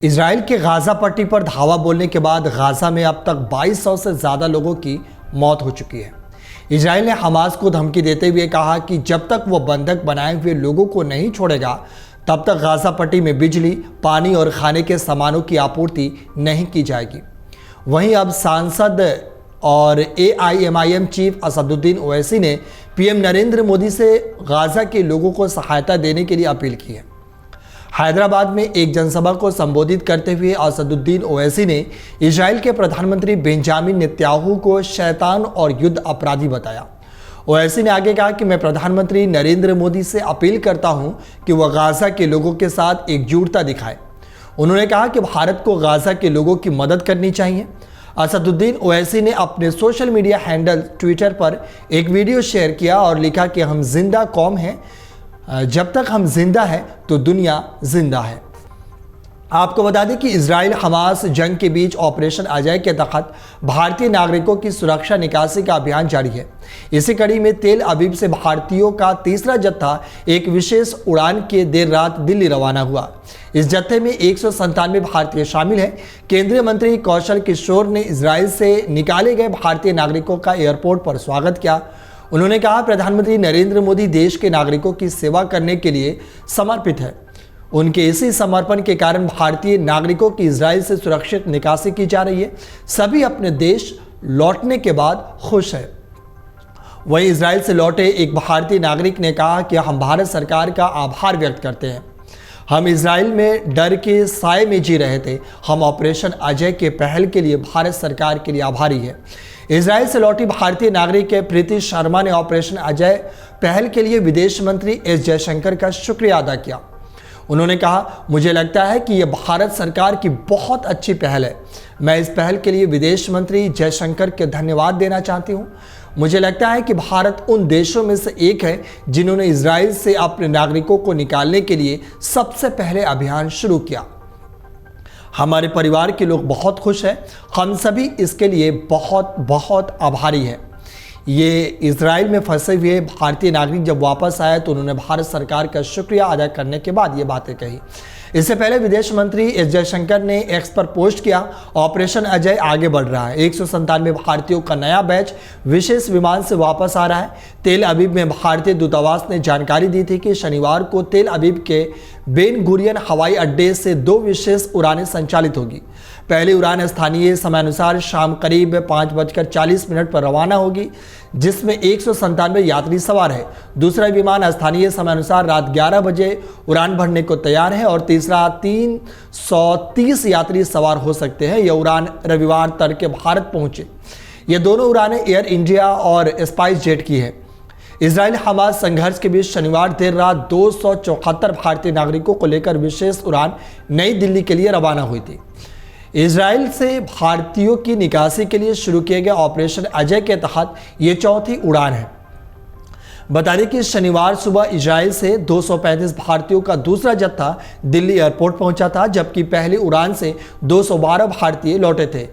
Israel के Gaza पट्टी पर धावा बोलने के बाद गाजा में अब तक 2200 से ज़्यादा लोगों की मौत हो चुकी है। इजराइल ने हमास को धमकी देते हुए कहा कि जब तक वो बंधक बनाए हुए लोगों को नहीं छोड़ेगा तब तक गाजा पट्टी में बिजली, पानी और खाने के सामानों की आपूर्ति नहीं की जाएगी। वहीं अब सांसद और AIMIM चीफ असदुद्दीन ओवैसी ने PM नरेंद्र मोदी से गाजा के लोगों को सहायता देने के लिए अपील की है। हैदराबाद में एक जनसभा को संबोधित करते हुए असदुद्दीन ओवैसी ने इजराइल के प्रधानमंत्री बेंजामिन नेतन्याहू को शैतान और युद्ध अपराधी बताया। ओवैसी ने आगे कहा कि मैं प्रधानमंत्री नरेंद्र मोदी से अपील करता हूं कि वह गाजा के लोगों के साथ एकजुटता दिखाए। उन्होंने कहा कि भारत को गाजा के लोगों की मदद करनी चाहिए। असदुद्दीन ओवैसी ने अपने सोशल मीडिया हैंडल ट्विटर पर एक वीडियो शेयर किया और लिखा कि हम जिंदा कौम हैं, जब तक हम जिंदा हैं तो दुनिया जिंदा है। आपको बता दें कि इजराइल हमास जंग के बीच ऑपरेशन अजय के तहत भारतीय नागरिकों की सुरक्षा निकासी का अभियान जारी है। इसी कड़ी में तेल अवीव से भारतीयों का तीसरा जत्था एक विशेष उड़ान के देर रात दिल्ली रवाना हुआ। इस जत्थे में 197 भारतीय शामिल हैं। केंद्रीय मंत्री कौशल किशोर ने इजराइल से निकाले गए भारतीय नागरिकों का एयरपोर्ट पर स्वागत किया। उन्होंने कहा, प्रधानमंत्री नरेंद्र मोदी देश के नागरिकों की सेवा करने के लिए समर्पित है। उनके इसी समर्पण के कारण भारतीय नागरिकों की इजराइल से सुरक्षित निकासी की जा रही है। सभी अपने देश लौटने के बाद खुश हैं। वहीं इजराइल से लौटे एक भारतीय नागरिक ने कहा कि हम भारत सरकार का आभार व्यक्त करते हैं। हम इजराइल में डर के साए में जी रहे थे। हम ऑपरेशन अजय के पहल के लिए भारत सरकार के लिए आभारी है। इजराइल से लौटी भारतीय नागरिक प्रीति शर्मा ने ऑपरेशन अजय पहल के लिए विदेश मंत्री S जयशंकर का शुक्रिया अदा किया। उन्होंने कहा, मुझे लगता है कि यह भारत सरकार की बहुत अच्छी पहल है। मैं इस पहल के लिए विदेश मंत्री जयशंकर के धन्यवाद देना चाहती हूँ। मुझे लगता है कि भारत उन देशों में से एक है जिन्होंने इजराइल से अपने नागरिकों को निकालने के लिए सबसे पहले अभियान शुरू किया। हमारे परिवार के लोग बहुत खुश हैं। हम सभी इसके लिए बहुत बहुत आभारी हैं। ये इजराइल में फंसे हुए भारतीय नागरिक जब वापस आए तो उन्होंने भारत सरकार का शुक्रिया अदा करने के बाद ये बातें कही। इससे पहले विदेश मंत्री S जयशंकर ने X पर पोस्ट किया, ऑपरेशन अजय आगे बढ़ रहा है। 197 भारतीयों का नया बैच विशेष विमान से वापस आ रहा है। तेल अवीव में भारतीय दूतावास ने जानकारी दी थी कि शनिवार को तेल अवीव के बेन गुरियन हवाई अड्डे से 2 विशेष उड़ानें संचालित होगी। पहली उड़ान स्थानीय समयानुसार शाम करीब 5:40 पर रवाना होगी, जिसमें 197 यात्री सवार है। दूसरा विमान स्थानीय समयानुसार रात 11 बजे उड़ान भरने को तैयार है और तीसरा 330 यात्री सवार हो सकते हैं। यह उड़ान रविवार तड़के भारत पहुंचे। ये दोनों उड़ानें एयर इंडिया और स्पाइस जेट की है। इजराइल हमास संघर्ष के बीच शनिवार देर रात 274 भारतीय नागरिकों को लेकर विशेष उड़ान नई दिल्ली के लिए रवाना हुई थी। इजराइल से भारतीयों की निकासी के लिए शुरू किए गए ऑपरेशन अजय के तहत ये चौथी उड़ान है। बता दें कि शनिवार सुबह इजराइल से 235 भारतीयों का दूसरा जत्था दिल्ली एयरपोर्ट पहुंचा था, जबकि पहली उड़ान से 212 भारतीय लौटे थे।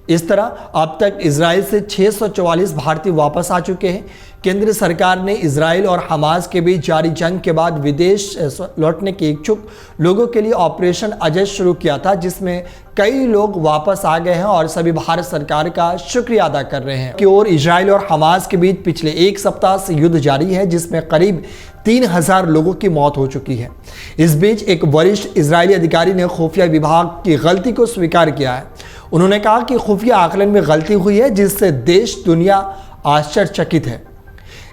इस तरह अब तक इजराइल से 644 भारतीय वापस आ चुके हैं। केंद्र सरकार ने इजराइल और हमास के बीच जारी जंग के बाद विदेश लौटने के इच्छुक लोगों के लिए ऑपरेशन अजय शुरू किया था, जिसमें कई लोग वापस आ गए हैं और सभी भारत सरकार का शुक्रिया अदा कर रहे हैं। की ओर इजराइल और हमास के बीच पिछले एक सप्ताह से युद्ध जारी है, जिसमें करीब 3000 लोगों की मौत हो चुकी है। इस बीच एक वरिष्ठ इजरायली अधिकारी ने खुफिया विभाग की गलती को स्वीकार किया है। उन्होंने कहा कि खुफिया आकलन में गलती हुई है, जिससे देश दुनिया आश्चर्यचकित है।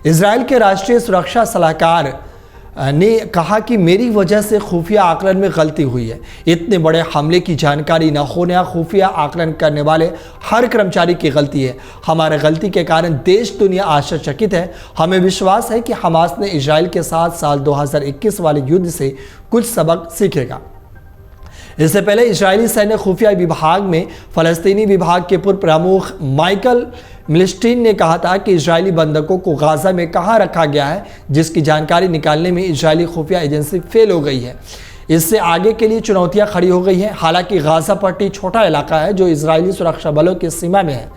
इजराइल के राष्ट्रीय सुरक्षा सलाहकार ने कहा कि मेरी वजह से खुफिया आकलन में गलती हुई है। इतने बड़े हमले की जानकारी न होने या खुफिया आकलन करने वाले हर कर्मचारी की गलती है। हमारे गलती के कारण देश दुनिया आश्चर्यचकित है। हमें विश्वास है कि हमास ने इजराइल के साथ साल 2021 वाले युद्ध से कुछ सबक सीखेगा। इससे पहले इजरायली सैन्य खुफिया विभाग में फलस्तीनी विभाग के पूर्व प्रमुख माइकल मिलिस्टीन ने कहा था कि इजरायली बंधकों को गाजा में कहां रखा गया है, जिसकी जानकारी निकालने में इजरायली खुफिया एजेंसी फेल हो गई है। इससे आगे के लिए चुनौतियां खड़ी हो गई हैं। हालांकि गाजा पट्टी छोटा इलाका है जो इजरायली सुरक्षा बलों की सीमा में है,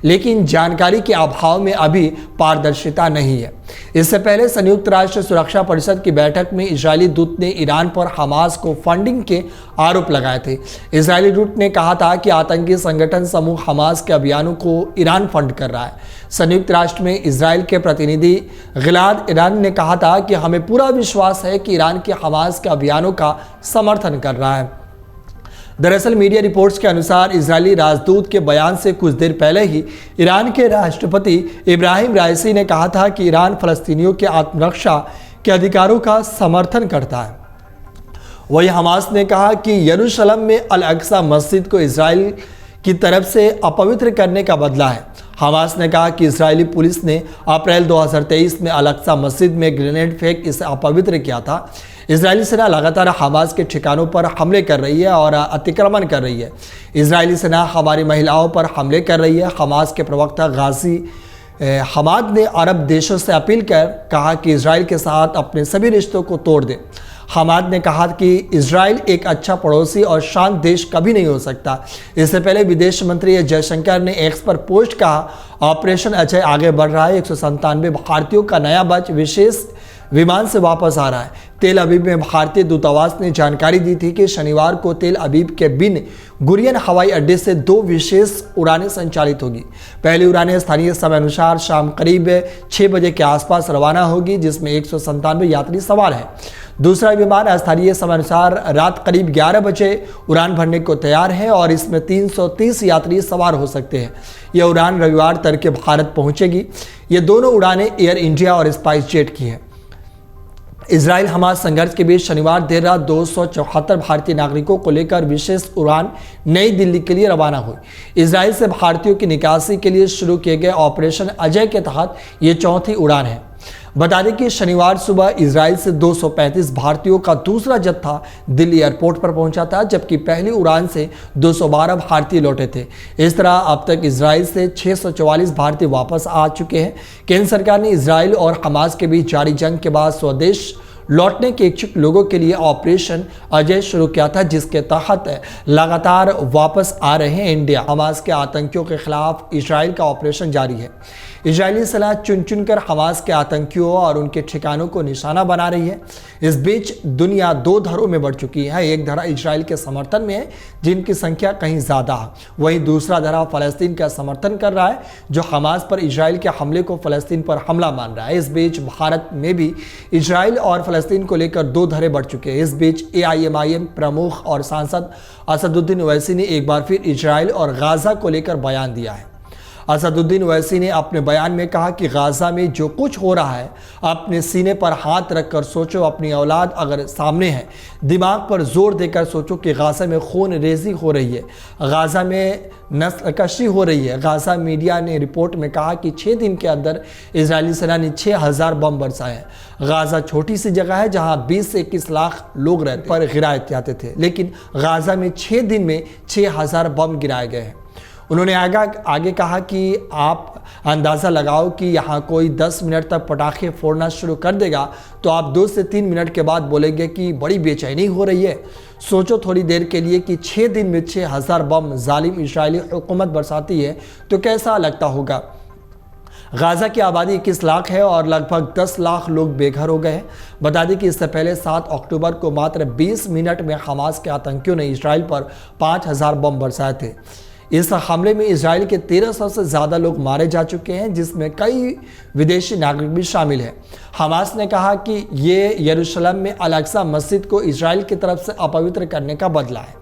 लेकिन जानकारी के अभाव में अभी पारदर्शिता नहीं है। इससे पहले संयुक्त राष्ट्र सुरक्षा परिषद की बैठक में इजरायली दूत ने ईरान पर हमास को फंडिंग के आरोप लगाए थे। इजरायली दूत ने कहा था कि आतंकी संगठन समूह हमास के अभियानों को ईरान फंड कर रहा है। संयुक्त राष्ट्र में इजरायल के प्रतिनिधि गिलाद ईरान ने कहा था कि हमें पूरा विश्वास है कि ईरान के हमास के अभियानों का समर्थन कर रहा है। दरअसल मीडिया रिपोर्ट्स के अनुसार इजरायली राजदूत के बयान से कुछ देर पहले ही ईरान के राष्ट्रपति इब्राहिम राइसी ने कहा था कि ईरान फलस्तीनियों के आत्मरक्षा के अधिकारों का समर्थन करता है। वही हमास ने कहा कि यरूशलेम में अल अक्सा मस्जिद को इजराइल की तरफ से अपवित्र करने का बदला है। हमास ने कहा कि इजरायली पुलिस ने अप्रैल 2023 में अल अक्सा मस्जिद में ग्रेनेड फेंक इसे अपवित्र किया था। इजरायली सेना लगातार हमास के ठिकानों पर हमले कर रही है और अतिक्रमण कर रही है। इजरायली सेना हमारी महिलाओं पर हमले कर रही है। हमास के प्रवक्ता गाजी हमाद ने अरब देशों से अपील कर कहा कि इजराइल के साथ अपने सभी रिश्तों को तोड़ दें। हमाद ने कहा कि इजराइल एक अच्छा पड़ोसी और शांत देश कभी नहीं हो सकता। इससे पहले विदेश मंत्री जयशंकर ने एक्स पर पोस्ट कहा, ऑपरेशन अजय आगे बढ़ रहा है। 197 भारतीयों का नया बैच विशेष विमान से वापस आ रहा है। तेल अवीव में भारतीय दूतावास ने जानकारी दी थी कि शनिवार को तेल अवीव के बिन गुरियन हवाई अड्डे से 2 विशेष उड़ानें संचालित होगी। पहली उड़ानें स्थानीय समय अनुसार शाम करीब 6 बजे के आसपास रवाना होगी, जिसमें 197 यात्री सवार हैं। दूसरा विमान स्थानीय समय अनुसार रात करीब 11 बजे उड़ान भरने को तैयार है और इसमें 330 यात्री सवार हो सकते हैं। यह उड़ान रविवार तड़के भारत पहुंचेगी। ये दोनों उड़ानें एयर इंडिया और स्पाइस जेट की हैं। इजराइल हमास संघर्ष के बीच शनिवार देर रात 274 भारतीय नागरिकों को लेकर विशेष उड़ान नई दिल्ली के लिए रवाना हुई। इजराइल से भारतीयों की निकासी के लिए शुरू किए गए ऑपरेशन अजय के तहत ये चौथी उड़ान है। बता दें कि शनिवार सुबह इजराइल से 235 भारतीयों का दूसरा जत्था दिल्ली एयरपोर्ट पर पहुंचा था, जबकि पहली उड़ान से 212 भारतीय लौटे थे। इस तरह अब तक इजराइल से 644 भारतीय वापस आ चुके हैं। केंद्र सरकार ने इजराइल और हमास के बीच जारी जंग के बाद स्वदेश लौटने के इच्छुक लोगों के लिए ऑपरेशन अजय शुरू किया था, जिसके तहत लगातार वापस आ रहे हैं इंडिया। हमास के आतंकियों के खिलाफ इजराइल का ऑपरेशन जारी है। इजरायली सेना चुन चुनकर हमास के आतंकियों और उनके ठिकानों को निशाना बना रही है। इस बीच दुनिया 2 धड़ों में बढ़ चुकी है। एक धड़ा इजराइल के समर्थन में है, जिनकी संख्या कहीं ज़्यादा है। वहीं दूसरा धड़ा फलस्तीन का समर्थन कर रहा है, जो हमास पर इजराइल के हमले को फलस्तीन पर हमला मान रहा है। इस बीच भारत में भी इजराइल और फलस्तीन को लेकर 2 धड़े बढ़ चुके हैं। इस बीच AIMIM प्रमुख और सांसद असदुद्दीन ओवैसी ने एक बार फिर इजराइल और गाजा को लेकर बयान दिया है। असदुद्दीन ओवैसी ने अपने बयान में कहा कि गाजा में जो कुछ हो रहा है, अपने सीने पर हाथ रखकर सोचो। अपनी औलाद अगर सामने है, दिमाग पर जोर देकर सोचो कि गाजा में खून रेजी हो रही है, गाजा में नस्लकशी हो रही है। गाजा मीडिया ने रिपोर्ट में कहा कि 6 दिन के अंदर इजरायली सेना ने 6000 बम बरसाए हैं। गाजा छोटी सी जगह है जहां 20 से 21 लाख लोग रहते पर गिराए जाते थे, लेकिन गाजा में 6 दिन में 6000 बम गिराए गए हैं। उन्होंने आगे कहा कि आप अंदाज़ा लगाओ कि यहाँ कोई 10 मिनट तक पटाखे फोड़ना शुरू कर देगा तो आप 2 से 3 मिनट के बाद बोलेंगे कि बड़ी बेचैनी हो रही है। सोचो थोड़ी देर के लिए कि 6 दिन में 6000 बम जालिम इजरायली हुकूमत बरसाती है तो कैसा लगता होगा। गाजा की आबादी 21 लाख है और लगभग 10 लाख लोग बेघर हो गए हैं। बता दें कि इससे पहले 7 अक्टूबर को मात्र 20 मिनट में हमास के आतंकियों ने इजराइल पर 5000 बम बरसाए थे। इस हमले में इजराइल के 1300 से ज़्यादा लोग मारे जा चुके हैं, जिसमें कई विदेशी नागरिक भी शामिल हैं। हमास ने कहा कि ये यरूशलेम में अल अक्सा मस्जिद को इजराइल की तरफ से अपवित्र करने का बदला है।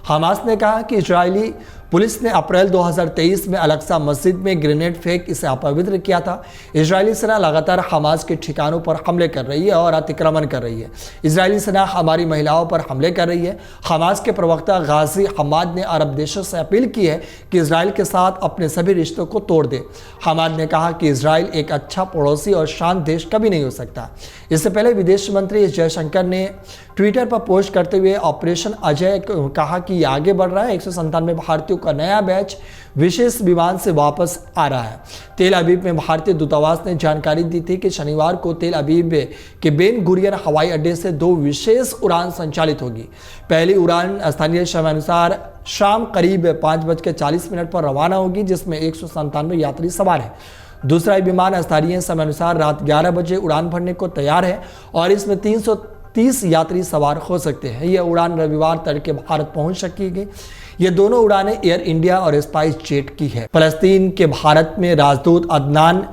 हमास ने कहा कि इजरायली पुलिस ने अप्रैल 2023 में अल अक्सा मस्जिद में ग्रेनेड फेंक इसे अपवित्र किया था। इजरायली सेना लगातार हमास के ठिकानों पर हमले कर रही है और अतिक्रमण कर रही है। इजरायली सेना हमारी महिलाओं पर हमले कर रही है। हमास के प्रवक्ता गाजी हमाद ने अरब देशों से अपील की है कि इजराइल के साथ अपने सभी रिश्तों को तोड़ दे। हमाद ने कहा कि इजराइल एक अच्छा पड़ोसी और शांत देश कभी नहीं हो सकता। इससे पहले विदेश मंत्री जयशंकर ने ट्विटर पर पोस्ट करते हुए ऑपरेशन अजय कहा कि आगे बढ़ रहा है। 197 भारतीयों का नया बैच विशेष विमान से वापस आ रहा है। तेल अवीव में भारतीय दूतावास ने जानकारी दी थी कि शनिवार को तेल अवीव के बेन गुरियन हवाई अड्डे से 2 विशेष उड़ान संचालित होगी। पहली उड़ान स्थानीय समय अनुसार शाम करीब 5:40 पर रवाना होगी, जिसमें 197 यात्री सवार हैं। दूसरा ये विमान स्थानीय समय अनुसार रात 11 बजे उड़ान भरने को तैयार है और इसमें 330 यात्री सवार हो सकते हैं। यह उड़ान रविवार तड़के भारत पहुंच सकेगी। ये दोनों उड़ानें एयर इंडिया और स्पाइस जेट की है। फलस्तीन के भारत में राजदूत अदनान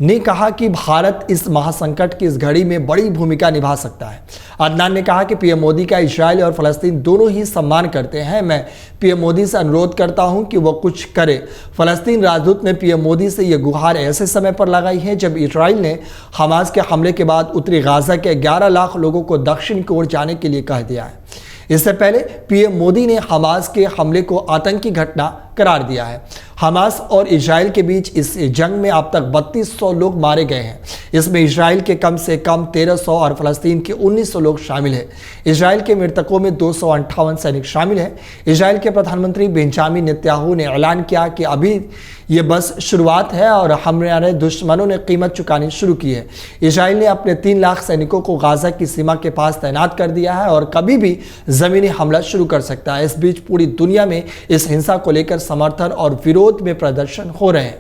ने कहा कि भारत इस महासंकट की इस घड़ी में बड़ी भूमिका निभा सकता है। अदनान ने कहा कि पीएम मोदी का इजराइल और फलस्तीन दोनों ही सम्मान करते हैं। मैं पीएम मोदी से अनुरोध करता हूं कि वो कुछ करे। फलस्तीन राजदूत ने पीएम मोदी से यह गुहार ऐसे समय पर लगाई है जब इजराइल ने हमास के हमले के बाद उत्तरी गाजा के 11 लाख लोगों को दक्षिण की ओर जाने के लिए कह दिया है। इससे पहले पीएम मोदी ने हमास के हमले को आतंकी घटना करार दिया है। हमास और इजराइल के बीच इस जंग में अब तक 3200 लोग मारे गए हैं। इसमें इजराइल के कम से कम 1300 और फलस्तीन के 1900 लोग शामिल हैं। इजराइल के मृतकों में 258 सैनिक शामिल हैं। इजराइल के प्रधानमंत्री बेंजामिन नेतन्याहू ने ऐलान किया कि अभी ये बस शुरुआत है और हमारे दुश्मनों ने कीमत चुकानी शुरू की है। इजराइल ने अपने 3 लाख सैनिकों को गाजा की सीमा के पास तैनात कर दिया है और कभी भी जमीनी हमला शुरू कर सकता है। इस बीच पूरी दुनिया में इस हिंसा को लेकर समर्थन और विरोध में प्रदर्शन हो रहे हैं।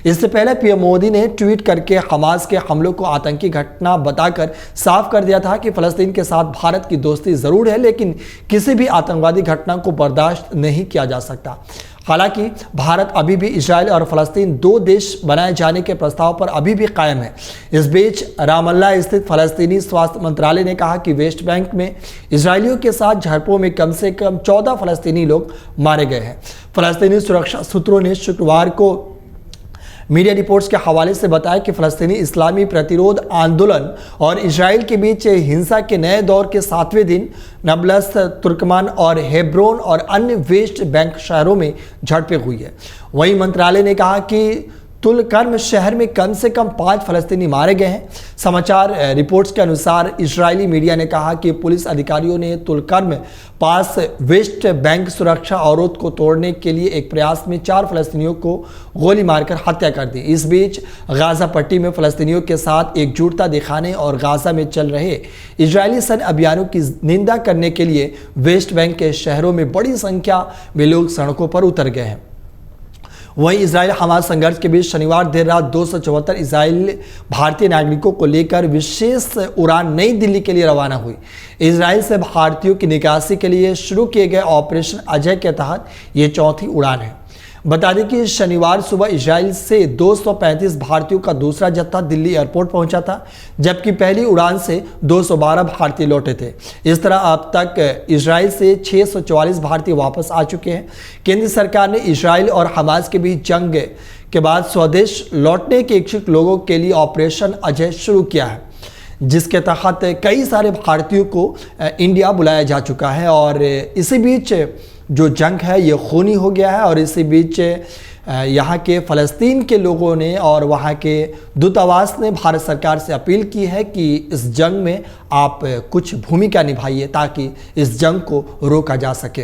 इससे पहले पीएम मोदी ने ट्वीट करके हमास के हमलों को आतंकी घटना बताकर साफ कर दिया था कि फलस्तीन के साथ भारत की दोस्ती जरूर है, लेकिन किसी भी आतंकवादी घटना को बर्दाश्त नहीं किया जा सकता। हालांकि भारत अभी भी इजराइल और फलस्तीन 2 देश बनाए जाने के प्रस्ताव पर अभी भी कायम है। इस बीच रामल्ला स्थित फलस्तीनी स्वास्थ्य मंत्रालय ने कहा कि वेस्ट बैंक में इजरायलियों के साथ झड़पों में कम से कम 14 फलस्तीनी लोग मारे गए हैं। फलस्तीनी सुरक्षा सूत्रों ने शुक्रवार को मीडिया रिपोर्ट्स के हवाले से बताया कि फलस्तीनी इस्लामी प्रतिरोध आंदोलन और इजराइल के बीच हिंसा के नए दौर के 7वें दिन नाब्लस, तुर्कमान और हेब्रोन और अन्य वेस्ट बैंक शहरों में झड़पें हुई है। वहीं मंत्रालय ने कहा कि तुलकर्म शहर में कम से कम 5 फलस्तीनी मारे गए हैं। समाचार रिपोर्ट्स के अनुसार इजरायली मीडिया ने कहा कि पुलिस अधिकारियों ने तुलकर्म पास वेस्ट बैंक सुरक्षा अवरोध को तोड़ने के लिए एक प्रयास में 4 फलस्तीनियों को गोली मारकर हत्या कर दी। इस बीच गाजा पट्टी में फलस्तीनियों के साथ एकजुटता दिखाने और गाजा में चल रहे इजरायली सैन्य अभियानों की निंदा करने के लिए वेस्ट बैंक के शहरों में बड़ी संख्या में लोग सड़कों पर उतर गए हैं। वहीं इजराइल हमास संघर्ष के बीच शनिवार देर रात 274 इजराइल भारतीय नागरिकों को लेकर विशेष उड़ान नई दिल्ली के लिए रवाना हुई। इजराइल से भारतीयों की निकासी के लिए शुरू किए गए ऑपरेशन अजय के तहत ये 4थी उड़ान है। बता दें कि शनिवार सुबह इजराइल से 235 भारतीयों का दूसरा जत्था दिल्ली एयरपोर्ट पहुंचा था, जबकि पहली उड़ान से 212 भारतीय लौटे थे। इस तरह अब तक इजराइल से 644 भारतीय वापस आ चुके हैं। केंद्र सरकार ने इजराइल और हमास के बीच जंग के बाद स्वदेश लौटने के इच्छुक लोगों के लिए ऑपरेशन अजय शुरू किया है, जिसके तहत कई सारे भारतीयों को इंडिया बुलाया जा चुका है। और इसी बीच जो जंग है ये खूनी हो गया है और इसी बीच यहाँ के फ़लस्तीन के लोगों ने और वहाँ के दूतावास ने भारत सरकार से अपील की है कि इस जंग में आप कुछ भूमिका निभाइए ताकि इस जंग को रोका जा सके।